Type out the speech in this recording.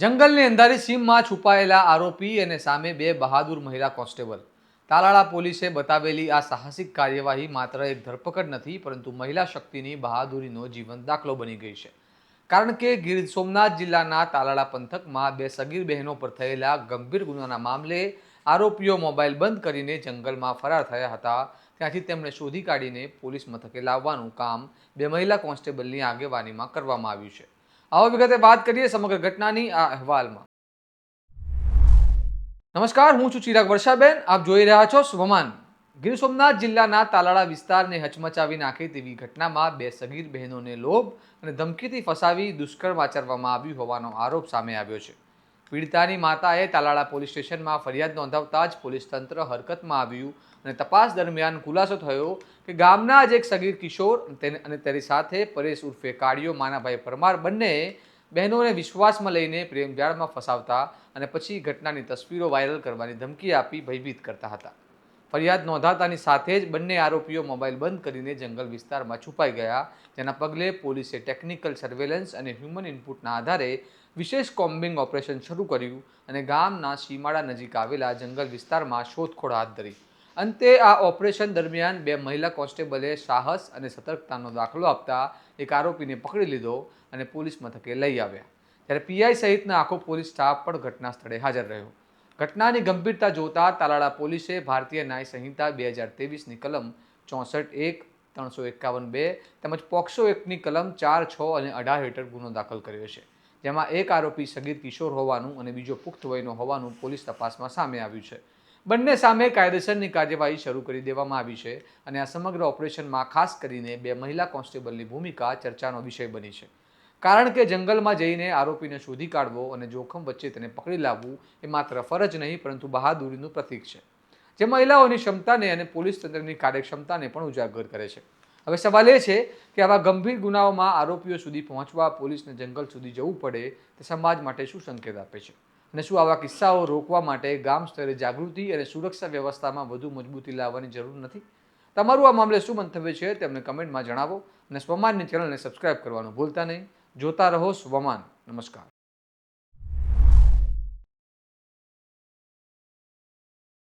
જંગલની અંધારી સીમમાં છુપાયેલા આરોપી અને સામે બે બહાદુર મહિલા કોન્સ્ટેબલ. તાલાળા પોલીસે બતાવેલી આ સાહસિક કાર્યવાહી માત્ર એક ધરપકડ નથી, પરંતુ મહિલા શક્તિની બહાદુરીનો જીવંત દાખલો બની ગઈ છે. કારણ કે ગીર સોમનાથ જિલ્લાના તાલાળા પંથકમાં બે સગીર બહેનો પર થયેલા ગંભીર ગુનાના મામલે આરોપીઓ મોબાઈલ બંધ કરીને જંગલમાં ફરાર થયા હતા. ત્યાંથી તેમણે શોધી કાઢીને પોલીસ મથકે લાવવાનું કામ બે મહિલા કોન્સ્ટેબલની આગેવાનીમાં કરવામાં આવ્યું છે. આવો વિગતે વાત કરીએ સમગ્ર ઘટનાની આ અહેવાલમાં. નમસ્કાર, હું છું ચિરાગ વર્ષાબેન. આપ જોઈ રહ્યા છો સ્વમાન. ગીર સોમનાથ જિલ્લાના તાલાળા વિસ્તારને હચમચાવી નાખે તેવી ઘટનામાં બે સગીર બહેનોને લોભ અને ધમકીથી ફસાવી દુષ્કર્મ આચરવામાં આવ્યું હોવાનો આરોપ સામે આવ્યો છે. પીડિતાની માતાએ તાલાળા પોલીસ સ્ટેશનમાં ફરિયાદ નોંધાવતા જ પોલીસ તંત્ર હરકતમાં આવ્યું અને તપાસ દરમિયાન ખુલાસો થયો કે ગામના જ એક સગીર કિશોર અને તેની સાથે પરેશ ઉર્ફે કાળિયો માનાભાઈ પરમાર બંનેએ બહેનોને વિશ્વાસમાં લઈને પ્રેમજાળમાં ફસાવતા અને પછી ઘટનાની તસવીરો વાયરલ કરવાની ધમકી આપી ભયભીત કરતા હતા. ફરિયાદ નોંધાતાની સાથે જ બંને આરોપીઓ મોબાઈલ બંધ કરીને જંગલ વિસ્તારમાં છુપાઈ ગયા, જેના પગલે પોલીસે ટેકનિકલ સર્વેલન્સ અને હ્યુમન ઇનપુટના આધારે વિશેષ કોમ્બિંગ ઓપરેશન શરૂ કર્યું અને ગામના સીમાડા નજીક આવેલા જંગલ વિસ્તારમાં શોધખોળ હાથ ધરી. અંતે આ ઓપરેશન દરમિયાન બે મહિલા કોન્સ્ટેબલે સાહસ અને સતર્કતાનો દાખલો આપતા એક આરોપીને પકડી લીધો અને પોલીસ મથકે લઈ આવ્યા. ત્યારે પીઆઈ સહિતના આખો પોલીસ સ્ટાફ પણ ઘટના સ્થળે હાજર રહ્યો. ઘટનાની ગંભીરતા જોતા તાલાળા પોલીસે ભારતીય ન્યાય સંહિતા 2023ની કલમ 64(1), 351(2) તેમજ પોક્સો એક્ટની કલમ 4, 6 અને 18 હેઠળ ગુનો દાખલ કર્યો છે, જેમાં એક આરોપી સગીર કિશોર હોવાનું અને બીજો પુખ્ત વયનો હોવાનું પોલીસ તપાસમાં સામે આવ્યું છે. બંને સામે કાયદેસરની કાર્યવાહી શરૂ કરી દેવામાં આવી છે અને આ સમગ્ર ઓપરેશનમાં ખાસ કરીને બે મહિલા કોન્સ્ટેબલની ભૂમિકા ચર્ચાનો વિષય બની છે. કારણ કે જંગલમાં જઈને આરોપીને શોધી કાઢવો અને જોખમ વચ્ચે તેને પકડી લાવવું એ માત્ર ફરજ નહીં, પરંતુ બહાદુરીનું પ્રતીક છે, જે મહિલાઓની ક્ષમતાને અને પોલીસ તંત્રની કાર્યક્ષમતાને પણ ઉજાગર કરે છે. હવે સવાલ એ છે કે આવા ગંભીર ગુનાઓમાં આરોપીઓ સુધી પહોંચવા પોલીસને જંગલ સુધી જવું પડે તે સમાજ માટે શું સંકેત આપે છે, અને શું આવા કિસ્સાઓ રોકવા માટે ગામ સ્તરે જાગૃતિ અને સુરક્ષા વ્યવસ્થામાં વધુ મજબૂતી લાવવાની જરૂર નથી? તમારું આ મામલે શું મંતવ્ય છે તેમને કમેન્ટમાં જણાવો અને સ્વમાનની ચેનલને સબસ્ક્રાઇબ કરવાનું ભૂલતા નહીં. જોતા રહો સ્વમાન. નમસ્કાર.